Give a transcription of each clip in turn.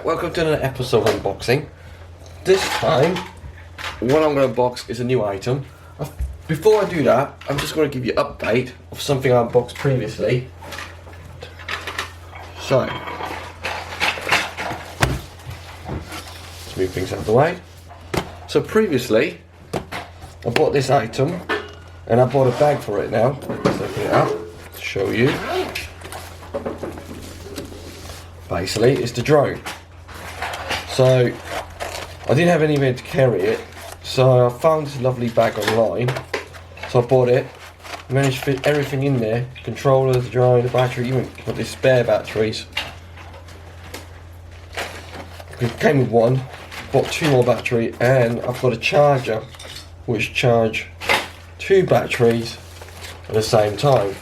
welcome to another episode of unboxing. This time, what I'm going to box is a new item. Before I do that, I'm just going to give you an update of something I unboxed previously. So, let's move things out of the way. So previously, I bought this item, and I bought a bag for it now. Let's open it up to show you. Basically, it's the drone. So, I didn't have anywhere to carry it, so I found this lovely bag online. So I bought it, managed to fit everything in there: controller, the drone, the battery, even got the spare batteries. It came with one, bought two more battery, and I've got a charger which charge two batteries at the same time.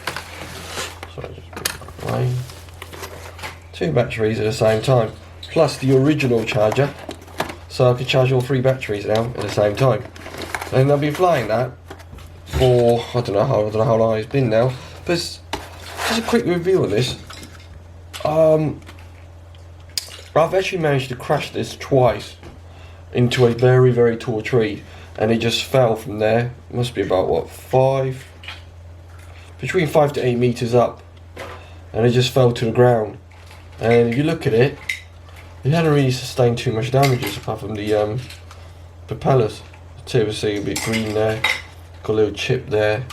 So I just put it away. Two batteries at the same time, plus the original charger, so I could charge all three batteries now at the same time. And I've been flying that for I don't know how long it's been now. But just a quick review of this. I've actually managed to crash this twice into a very tall tree, and it just fell from there. It must be about what, between 5 to 8 meters up, and it just fell to the ground. And if you look at it, it hadn't really sustained too much damages apart from the propellers. The tip was seeing a bit green there, got a little chip there.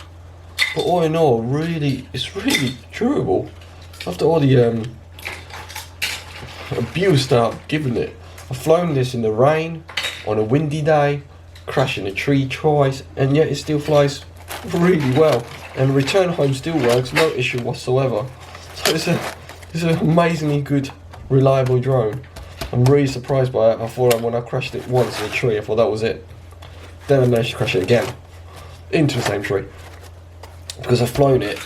But all in all, it's really durable. After all the abuse that I've given it, I've flown this in the rain, on a windy day, crashing a tree twice, and yet it still flies really well. And the return home still works, no issue whatsoever. So it's an amazingly good, reliable drone. I'm really surprised by it. I thought when I crashed it once in a tree, I thought that was it. Then I managed to crash it again into the same tree, because I've flown it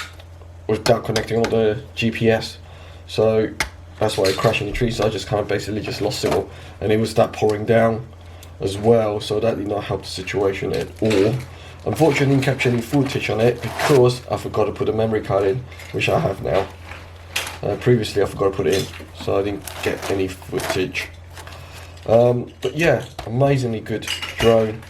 without connecting all the GPS. So that's why it crashed in the tree. So I just kind of basically just lost signal, and it was that pouring down as well. So that did not help the situation at all. Unfortunately, I didn't capture any footage on it because I forgot to put a memory card in, which I have now. Previously I forgot to put it in, so I didn't get any footage. But yeah, amazingly good drone.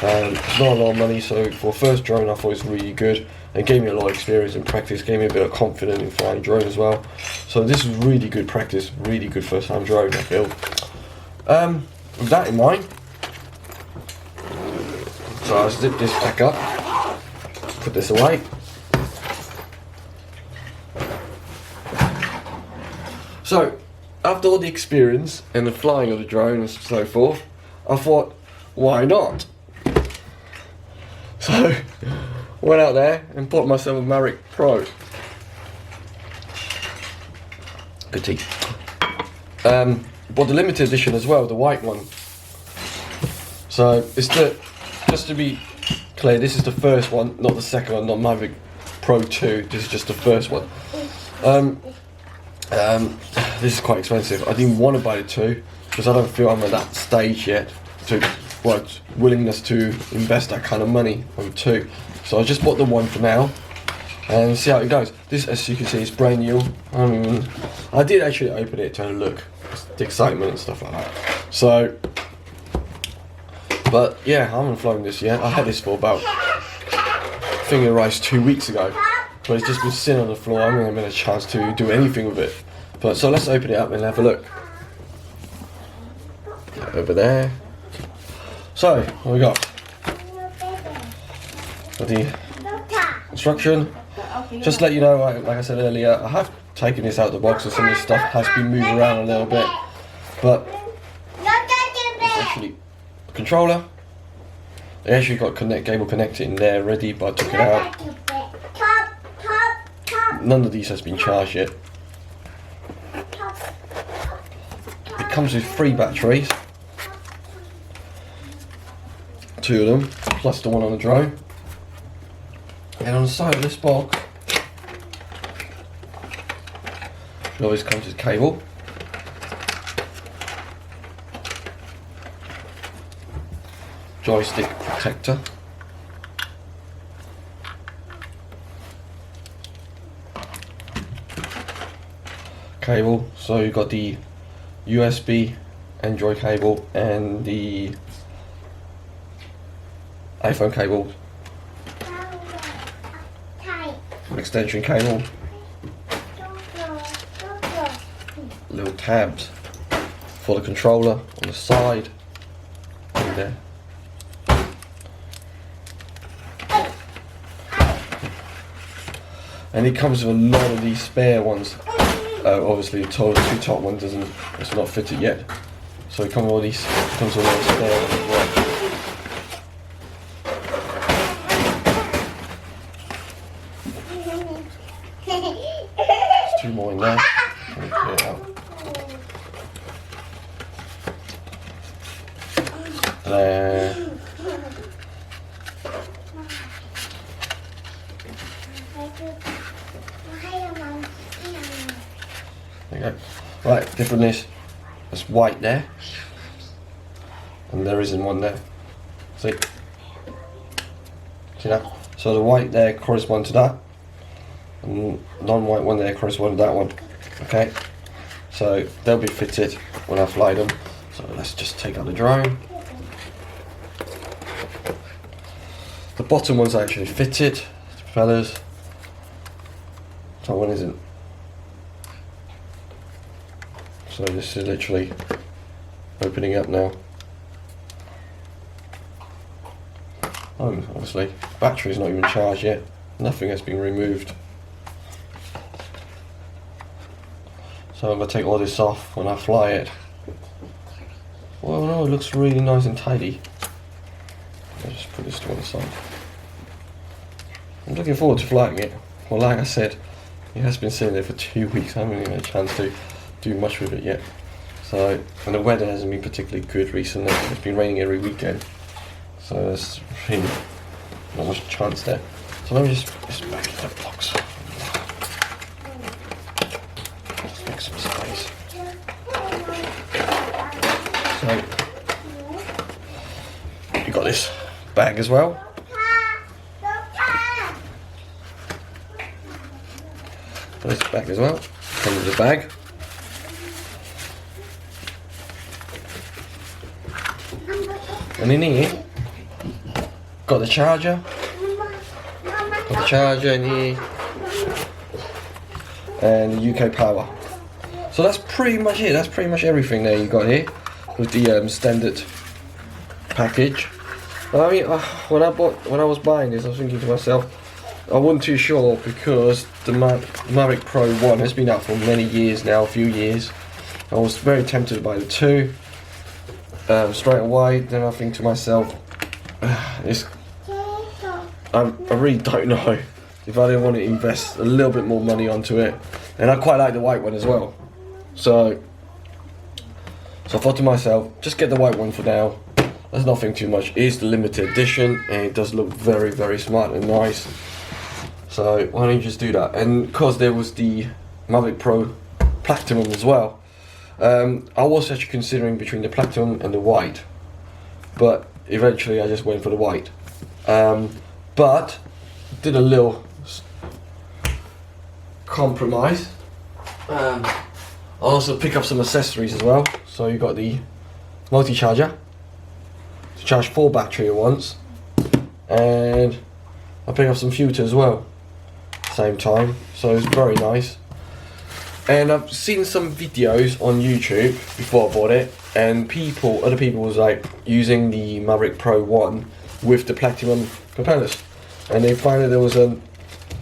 It's not a lot of money, so for a first drone I thought it was really good, and gave me a lot of experience and practice, gave me a bit of confidence in flying drone as well. So this is really good practice, really good first time drone, I feel. With that in mind, so I'll zip this back up, put this away. So, after all the experience and the flying of the drone and so forth, I thought, why not? So, went out there and bought myself a Mavic Pro. Good tea. Bought the limited edition as well, the white one. So, just to be clear, this is the first one, not the second one, not Mavic Pro 2, this is just the first one. This is quite expensive. I didn't want to buy the two because I don't feel I'm at that stage yet to willingness to invest that kind of money on two. So I just bought the one for now and see how it goes. This, as you can see, is brand new. I did actually open it to have a look, the excitement and stuff like that. So, but yeah, I haven't flown this yet. I had this for about, I think it arrived 2 weeks ago. But it's just been sitting on the floor. I haven't even had a chance to do anything with it. But so let's open it up and have a look. Over there. So what we got? Got the instruction. Just to let you know, like I said earlier, I have taken this out of the box, and some of this stuff has been moved around a little bit. But it's actually a controller. It actually got cable connected in there ready, but I took it out. None of these has been charged yet. It comes with 3 batteries, 2 of them, plus the one on the drone. And on the side of this box, it always comes with cable. Joystick protector. Cable, so you've got the USB Android cable and the iPhone cable, extension cable, little tabs for the controller on the side and there. And it comes with a lot of these spare ones. Obviously the two top one it's not fitted yet. So it comes with all these, comes with a lot of spare ones as well. There's 2 more in there. Let me clear it out. There. There you go. Right, differentness. There's white there, and there isn't one there. See that? So the white there corresponds to that, and non-white one there corresponds to that one. Okay, so they'll be fitted when I fly them. So let's just take out the drone. The bottom one's actually fitted, the propellers. Top one isn't. So this is literally opening up now. Oh, obviously, battery's not even charged yet. Nothing has been removed. So I'm going to take all this off when I fly it. Well, no, it looks really nice and tidy. I'll just put this to one side. I'm looking forward to flying it. Well, like I said, it has been sitting there for 2 weeks. I haven't even had a chance to do much with it yet. So, and the weather hasn't been particularly good recently. It's been raining every weekend. So there's really not much chance there. So let me just put this back in the box. Just make some space. So, you got this bag as well. Got this bag as well. Comes with the bag. And in here, got the charger. Got the charger in here. And the UK power. So that's pretty much it. That's pretty much everything there you got here with the standard package. But I mean, when I was buying this, I was thinking to myself, I wasn't too sure because the Mavic Pro 1 has been out for many years now, a few years. I was very tempted by the 2 straight away. Then I think to myself, I really don't know if I didn't want to invest a little bit more money onto it. And I quite like the white one as well. So I thought to myself, just get the white one for now. There's nothing too much. It is the limited edition and it does look very, very smart and nice. So why don't you just do that? And because there was the Mavic Pro Platinum as well, I was actually considering between the Platinum and the white, but eventually I just went for the white. But did a little compromise. I also pick up some accessories as well. So you got the multi-charger to charge 4 battery at once, and I pick up some filter as well same time, so it's very nice. And I've seen some videos on YouTube before I bought it, and other people was like using the Mavic Pro 1 with the Platinum propellers, and they found that there was a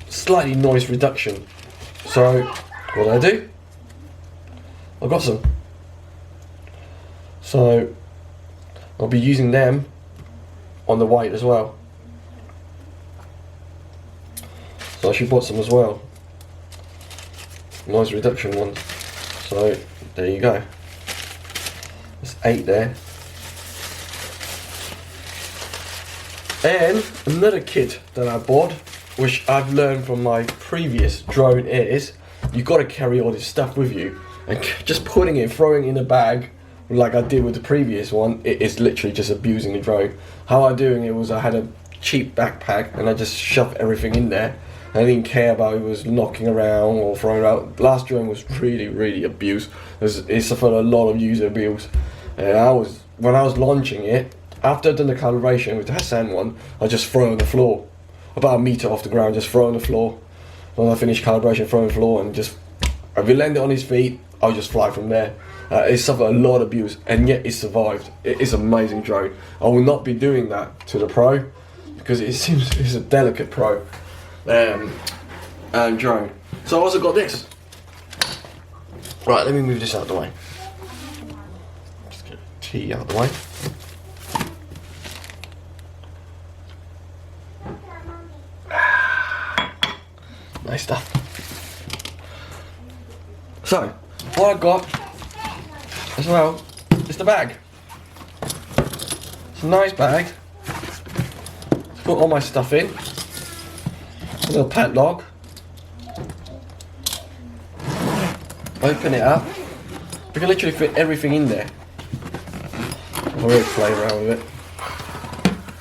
slightly noise reduction. So what did I got some. So I'll be using them on the white as well. So I actually bought some as well. Noise reduction ones. So there you go. There's 8 there. And another kit that I bought, which I've learned from my previous drone, is you've got to carry all this stuff with you. And just putting it, throwing it in a bag, like I did with the previous one, it is literally just abusing the drone. How I'm doing it was I had a cheap backpack and I just shoved everything in there. I didn't care about it was knocking around or throwing out. Last drone was really abused. It suffered a lot of user abuse. And when I was launching it, after I'd done the calibration with the Hubsan one, I just throw on the floor, about a meter off the ground, just throw on the floor. When I finished calibration, throw on the floor, and just if he landed on his feet, I'll just fly from there. It suffered a lot of abuse, and yet it survived. It is an amazing drone. I will not be doing that to the Pro, because it seems it's a delicate Pro drone. So I also got this. Right, let me move this out of the way. Just get the tea out of the way. Nice stuff. So, what I got as well is the bag. It's a nice bag to put all my stuff in. A little padlock. Open it up. We can literally fit everything in there. I'll really play around with it.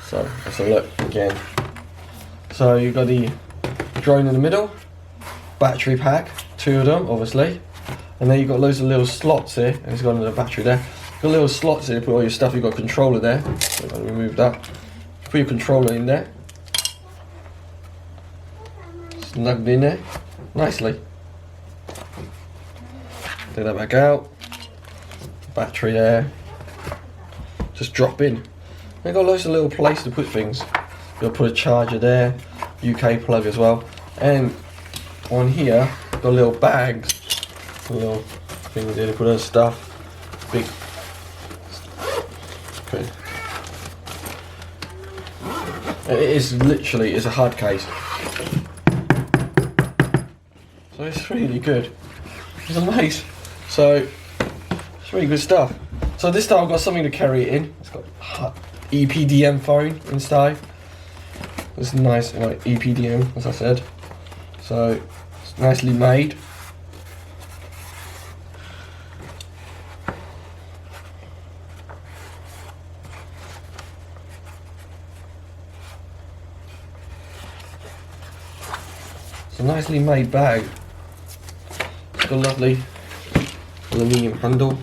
So, let's have a look again. So, you've got the drone in the middle, battery pack, 2 of them obviously, and then you've got loads of little slots here, and it's got another battery there. You've got little slots here to put all your stuff. You've got a controller there, so I'll remove that. Put your controller in there, snugged in there, nicely. Take that back out, battery there, just drop in. You've got loads of little places to put things. You'll put a charger there, UK plug as well, and on here got little bags, little things here to put on stuff. Big, okay. And it is literally a hard case, so it's really good. It's nice. So it's really good stuff. So this time I've got something to carry it in. It's got EPDM phone inside. It's nice, like EPDM, as I said. So it's nicely made. It's a nicely made bag. It's got a lovely aluminium handle.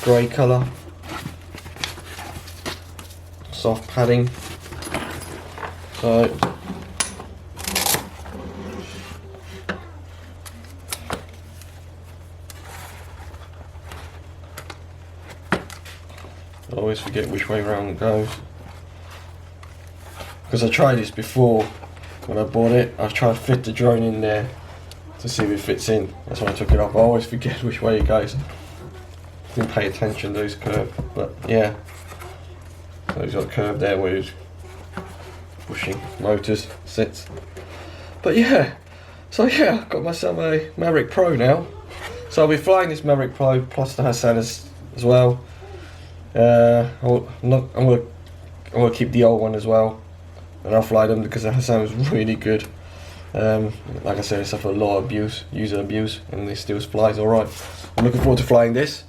Grey colour. Soft padding. So I always forget which way round it goes, because I tried this before when I bought it. I tried to fit the drone in there to see if it fits in. That's why I took it off. I always forget which way it goes. Didn't pay attention to those curves, but yeah. So he's got a curve there where he's pushing motors, sits. But yeah, so yeah, I've got myself a Mavic Pro now. So I'll be flying this Mavic Pro plus the Hubsan as well. I'm gonna keep the old one as well, and I'll fly them because the Hubsan was really good. Like I said, it suffered a lot of abuse, user abuse, and it still flies alright. I'm looking forward to flying this.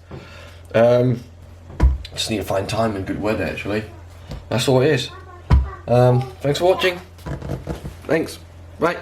Just need to find time and good weather actually. That's all it is. Thanks for watching. Thanks. Bye.